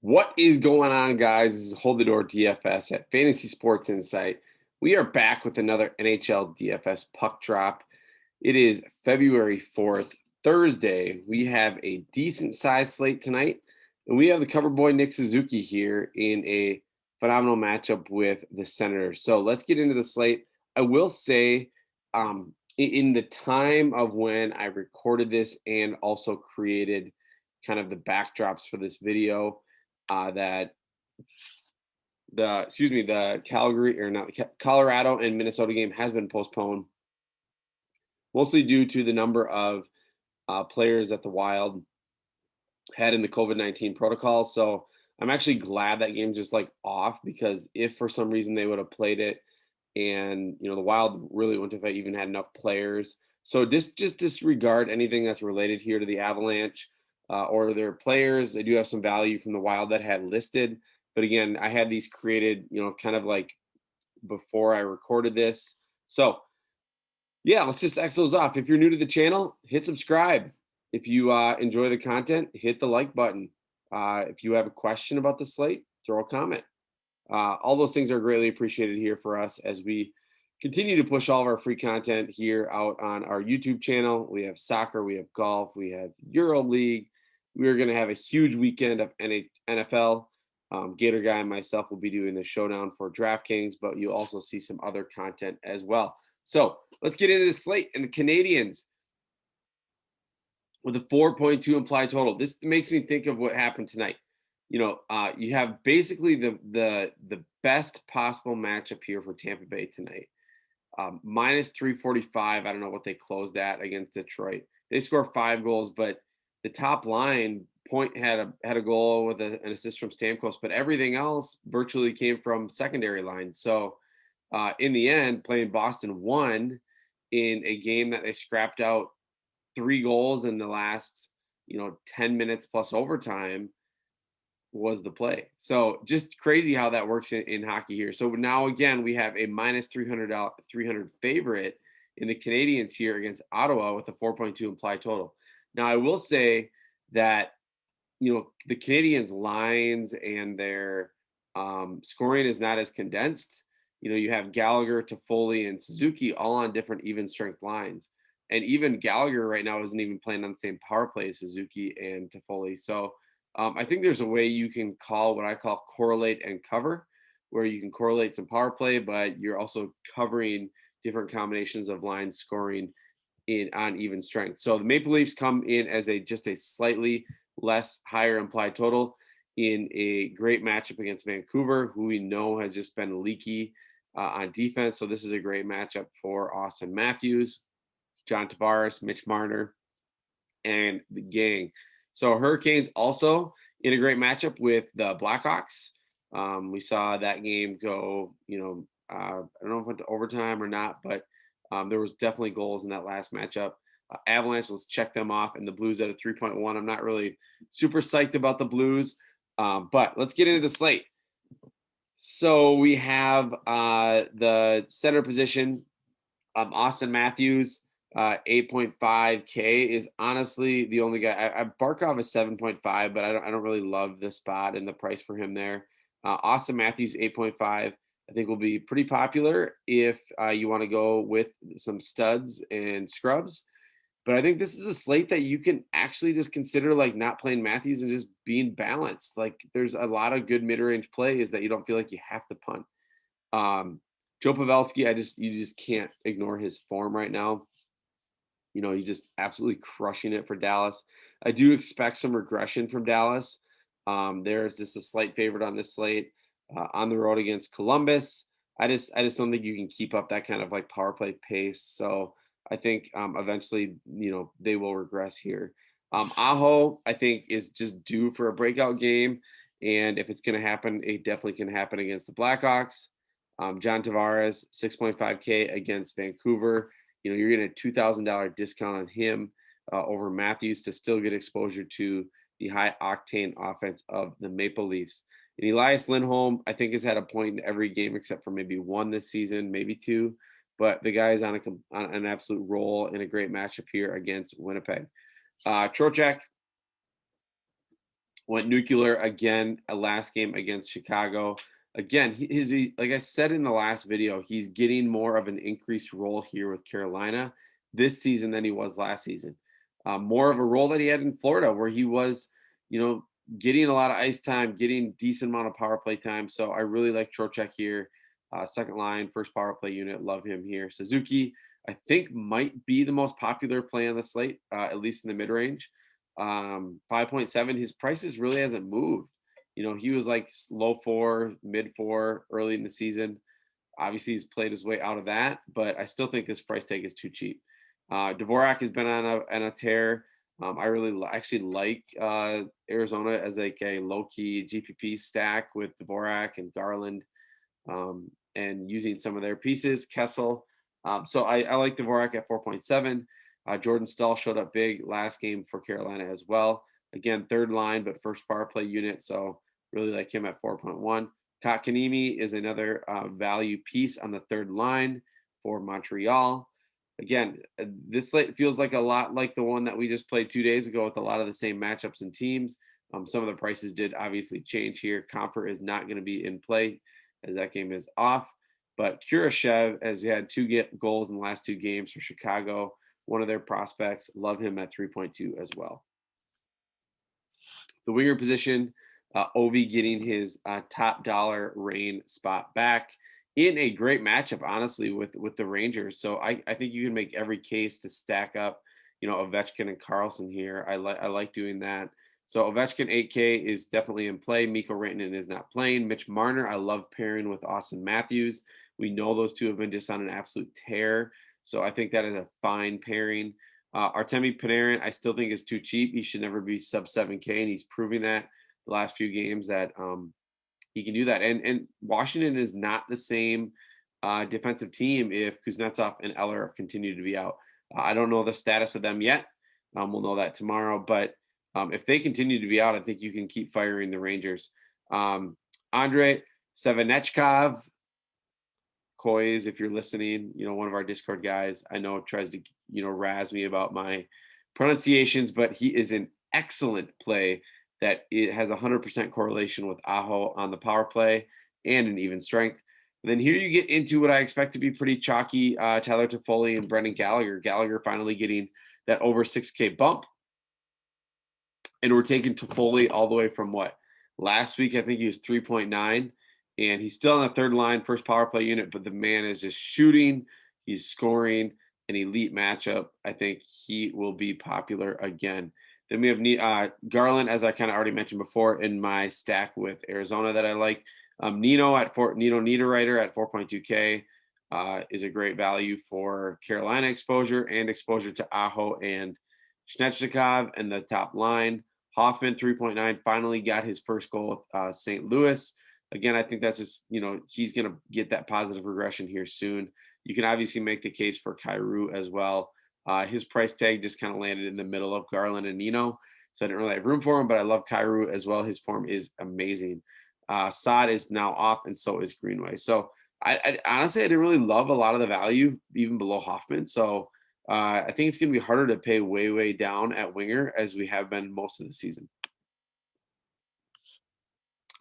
What is going on, guys? This is Hold the Door DFS at Fantasy Sports Insight. We are back with another NHL DFS puck drop. It is February 4th, Thursday. We have a decent sized slate tonight, and we have the cover boy Nick Suzuki here in a phenomenal matchup with the Senators. So let's get into the slate. I will say, in the time of when I recorded this and also created kind of the backdrops for this video, that the Calgary or not the Colorado and Minnesota game has been postponed, mostly due to the number of players that the Wild had in the COVID-19 protocol. So I'm actually glad that game's just like off, because if for some reason they would have played it and the Wild really wouldn't have even had enough players. So just disregard anything that's related here to the Avalanche or their players. They do have some value from the Wild that had listed. But again, I had these created, kind of like before I recorded this. So yeah, let's just X those off. If you're new to the channel, hit subscribe. If you enjoy the content, hit the like button. If you have a question about the slate, throw a comment. All those things are greatly appreciated here for us as we continue to push all of our free content here out on our YouTube channel. We have soccer, we have golf, we have Euro League. We are going to have a huge weekend of NFL. Gator Guy and myself will be doing the showdown for Draftkings, but you'll also see some other content as well. So let's get into the slate and the Canadians with a 4.2 implied total. This makes me think of what happened tonight. You have basically the best possible matchup here for Tampa Bay tonight. Minus 345. I don't know what they closed at against Detroit. They score 5 goals, but the top line Point had a goal with an assist from Stamkos, but everything else virtually came from secondary lines. So in the end, playing Boston won in a game that they scrapped out 3 goals in the last 10 minutes plus overtime was the play. So just crazy how that works in hockey here. So now again, we have a minus 300 favorite in the Canadians here against Ottawa with a 4.2 implied total. Now I will say that the Canadians' lines and their scoring is not as condensed. You have Gallagher, Toffoli, and Suzuki all on different even strength lines. And even Gallagher right now isn't even playing on the same power play as Suzuki and Toffoli. So I think there's a way you can call what I call correlate and cover, where you can correlate some power play, but you're also covering different combinations of lines scoring on even strength. So the Maple Leafs come in as just a slightly less higher implied total in a great matchup against Vancouver, who we know has just been leaky on defense. So this is a great matchup for Austin Matthews, John Tavares, Mitch Marner, and the gang. So Hurricanes also in a great matchup with the Blackhawks. We saw that game go, I don't know if it went to overtime or not, but there was definitely goals in that last matchup. Avalanche, let's check them off, and the Blues at a 3.1. I'm not really super psyched about the Blues, but let's get into the slate. So we have the center position, Austin Matthews, 8.5K is honestly the only guy. I Barkov is 7.5, but I don't really love the spot and the price for him there. Austin Matthews 8.5, I think will be pretty popular if you want to go with some studs and scrubs. But I think this is a slate that you can actually just consider like not playing Matthews and just being balanced. Like there's a lot of good mid-range plays that you don't feel like you have to punt. Joe Pavelski, you just can't ignore his form right now. He's just absolutely crushing it for Dallas. I do expect some regression from Dallas. There's just a slight favorite on this slate on the road against Columbus. I just don't think you can keep up that kind of like power play pace. So I think eventually, they will regress here. Aho, I think, is just due for a breakout game. And if it's going to happen, it definitely can happen against the Blackhawks. John Tavares, 6.5K against Vancouver. You're getting a $2,000 discount on him over Matthews to still get exposure to the high octane offense of the Maple Leafs. And Elias Lindholm, I think, has had a point in every game except for maybe one this season, maybe 2. But the guy is on an absolute roll in a great matchup here against Winnipeg. Trocheck, Went nuclear again, a last game against Chicago. Again, like I said in the last video, he's getting more of an increased role here with Carolina this season than he was last season. More of a role that he had in Florida, where he was, getting a lot of ice time, getting decent amount of power play time. So I really like Trocheck here. Second line, first power play unit, love him here. Suzuki, I think, might be the most popular play on the slate, at least in the mid range. 5.7, his prices really hasn't moved. He was like low four, mid four early in the season. Obviously, he's played his way out of that, but I still think this price tag is too cheap. Dvorak has been on a tear. I really actually like Arizona as like a low key GPP stack with Dvorak and Garland, and using some of their pieces, Kessel. So I like Dvorak at 4.7. Jordan Stahl showed up big last game for Carolina as well. Again, third line, but first power play unit. So really like him at 4.1. Kotkaniemi is another value piece on the third line for Montreal. Again, this slate feels like a lot like the one that we just played 2 days ago with a lot of the same matchups and teams. Some of the prices did obviously change here. Comfort is not going to be in play as that game is off. But Kurashev has had two goals in the last two games for Chicago. One of their prospects, love him at 3.2 as well. The winger position, Ovi getting his top dollar Reign spot back in a great matchup, honestly, with the Rangers. So I think you can make every case to stack up, Ovechkin and Carlson here. I like doing that. So Ovechkin 8K is definitely in play. Mikko Rantanen is not playing. Mitch Marner, I love pairing with Austin Matthews. We know those two have been just on an absolute tear. So I think that is a fine pairing. Artemi Panarin, I still think is too cheap. He should never be sub 7K, and he's proving that the last few games that he can do that. And Washington is not the same defensive team if Kuznetsov and Eller continue to be out. I don't know the status of them yet. We'll know that tomorrow. But if they continue to be out, I think you can keep firing the Rangers. Andrei Sevenechkov, Coys, if you're listening, one of our Discord guys, I know tries to, razz me about my pronunciations, but he is an excellent play that it has 100% correlation with Aho on the power play and an even strength. And then here you get into what I expect to be pretty chalky, Tyler Toffoli and Brendan Gallagher. Gallagher finally getting that over 6K bump. And we're taking Toffoli all the way from what? Last week, I think he was 3.9. And he's still on the third line, first power play unit, but the man is just shooting. He's scoring, an elite matchup. I think he will be popular again. Then we have Garland, as I kind of already mentioned before, in my stack with Arizona that I like. Nino Niederreiter at 4.2K is a great value for Carolina exposure and exposure to Aho and Snechnikov and the top line. Hoffman 3.9 finally got his first goal with St. Louis. Again, I think that's just, he's going to get that positive regression here soon. You can obviously make the case for Kyrou as well. His price tag just kind of landed in the middle of Garland and Nino, so I didn't really have room for him, but I love Kyrou as well. His form is amazing. Saad is now off, and so is Greenway. So I honestly, I didn't really love a lot of the value, even below Hoffman. So I think it's going to be harder to pay way, way down at winger as we have been most of the season.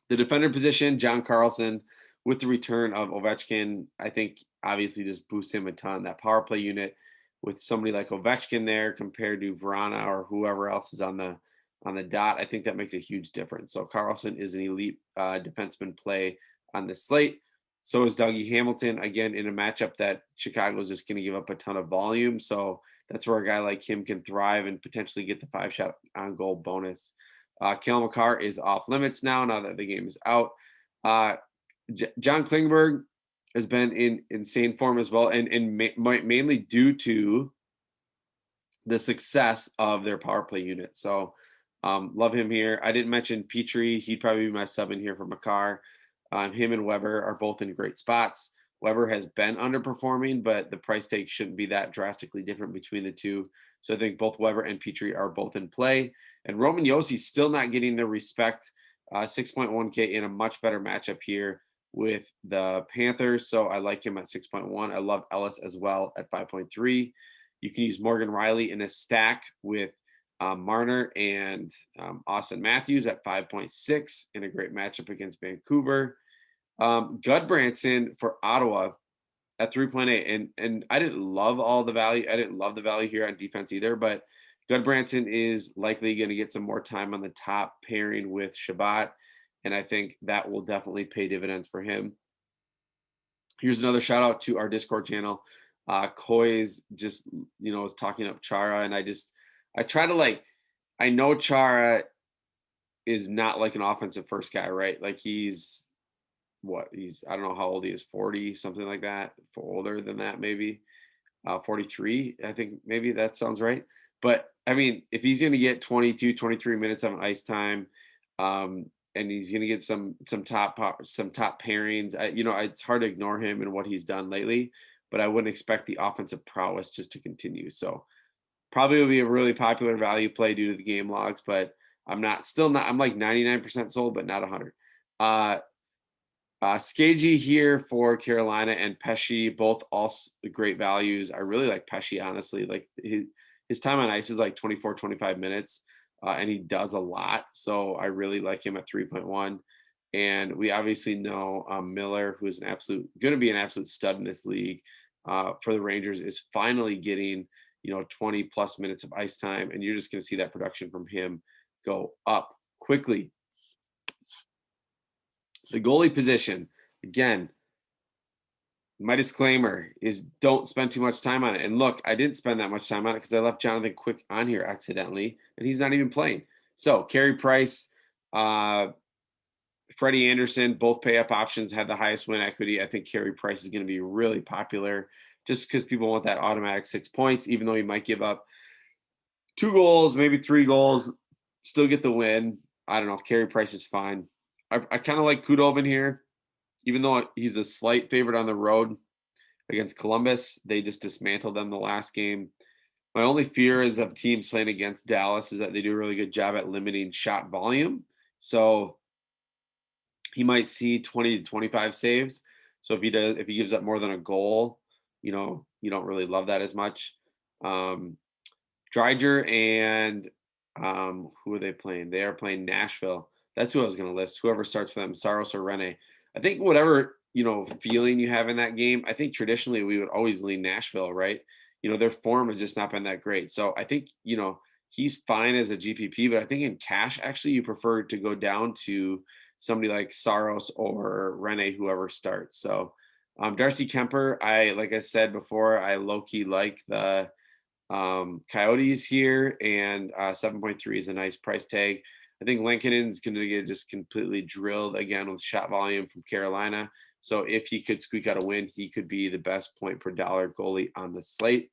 The defender position, John Carlson, with the return of Ovechkin, I think obviously just boosts him a ton. That power play unit with somebody like Ovechkin there compared to Vrana or whoever else is on the dot, I think that makes a huge difference. So Carlson is an elite defenseman play on the slate. So is Dougie Hamilton, again, in a matchup that Chicago is just going to give up a ton of volume. So that's where a guy like him can thrive and potentially get the 5-shot on goal bonus. Cale Makar is off limits now that the game is out. John Klingberg has been in insane form as well, and mainly due to the success of their power play unit. So love him here. I didn't mention Petrie. He'd probably be my sub in here for Makar. Him and Weber are both in great spots. Weber has been underperforming, but the price tag shouldn't be that drastically different between the two. So I think both Weber and Petrie are both in play. And Roman Yossi still not getting the respect. 6.1K in a much better matchup here with the Panthers. So I like him at 6.1. I love Ellis as well at 5.3. You can use Morgan Riley in a stack with Marner and Austin Matthews at 5.6 in a great matchup against Vancouver. Gudbranson for Ottawa at 3.8. And I didn't love all the value. I didn't love the value here on defense either, but Gudbranson is likely going to get some more time on the top pairing with Shabbat. And I think that will definitely pay dividends for him. Here's another shout out to our Discord channel. Koi's just, was talking up Chara, and I try to I know Chara is not like an offensive first guy, right? Like he's I don't know how old he is, 40, something like that, older than that, maybe 43. I think maybe that sounds right. But I mean, if he's going to get 22, 23 minutes of ice time, and he's going to get some top pairings, it's hard to ignore him and what he's done lately, but I wouldn't expect the offensive prowess just to continue. So probably will be a really popular value play due to the game logs, but I'm like 99% sold, but not 100. Skagey here for Carolina and Pesce, both also great values. I really like Pesce, honestly. Like his time on ice is like 24, 25 minutes, and he does a lot. So I really like him at 3.1. And we obviously know Miller, who is going to be an absolute stud in this league for the Rangers, is finally getting 20 plus minutes of ice time, and you're just going to see that production from him go up quickly. The goalie position, again, my disclaimer is don't spend too much time on it. And look, I didn't spend that much time on it because I left Jonathan Quick on here accidentally, and he's not even playing. So Carey Price, Freddie Anderson, both pay up options had the highest win equity. I think Carey Price is going to be really popular just because people want that automatic 6 points, even though he might give up 2 goals, maybe 3 goals, still get the win. I don't know. Carey Price is fine. I kind of like Kudobin here, even though he's a slight favorite on the road against Columbus. They just dismantled them the last game. My only fear is of teams playing against Dallas is that they do a really good job at limiting shot volume. So he might see 20 to 25 saves. So if he gives up more than a goal, you don't really love that as much. Dreiger and who are they playing? They are playing Nashville. That's who I was going to list. Whoever starts for them, Saros or Rene. I think whatever, feeling you have in that game, I think traditionally we would always lean Nashville, right? Their form has just not been that great. So I think, he's fine as a GPP, but I think in cash, actually, you prefer to go down to somebody like Saros or Rene, whoever starts. So Darcy Kemper, like I said before, I low-key like the Coyotes here, and 7.3 is a nice price tag. I think Lincoln's going to get just completely drilled again with shot volume from Carolina. So if he could squeak out a win, he could be the best point per dollar goalie on the slate.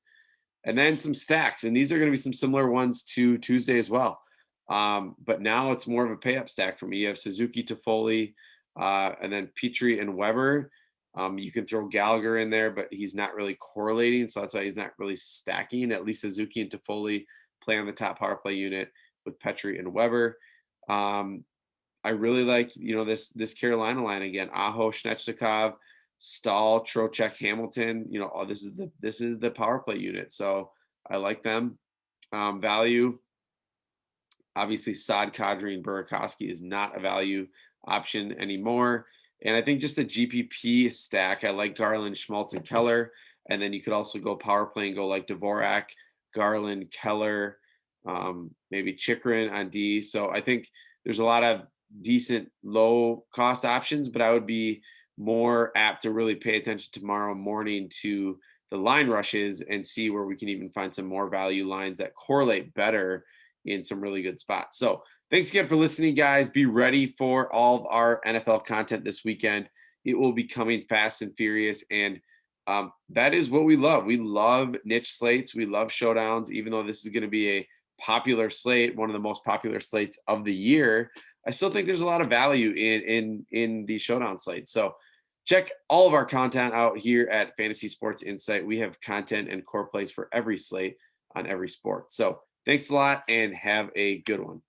And then some stacks, and these are going to be some similar ones to Tuesday as well. But now it's more of a pay up stack for me. You have Suzuki, Toffoli, and then Petrie and Weber. You can throw Gallagher in there, but he's not really correlating. So that's why he's not really stacking. At least Suzuki and Toffoli play on the top power play unit with Petrie and Weber. I really like, this Carolina line again. Aho, Snechnikov, Stahl, Trocheck, Hamilton. This is the power play unit. So I like them. Value. Obviously, Saad, Kadri, and Burakovsky is not a value option anymore. And I think just the GPP stack, I like Garland, Schmaltz, and Keller. And then you could also go power play and go like Dvorak, Garland, Keller, maybe Chikrin on D. So I think there's a lot of decent low cost options, but I would be more apt to really pay attention tomorrow morning to the line rushes and see where we can even find some more value lines that correlate better in some really good spots. So thanks again for listening, guys. Be ready for all of our NFL content this weekend. It will be coming fast and furious. And that is what we love. We love niche slates. We love showdowns, even though this is going to be a popular slate, one of the most popular slates of the year. I still think there's a lot of value in the showdown slates. So check all of our content out here at Fantasy Sports Insight. We have content and core plays for every slate on every sport. So thanks a lot and have a good one.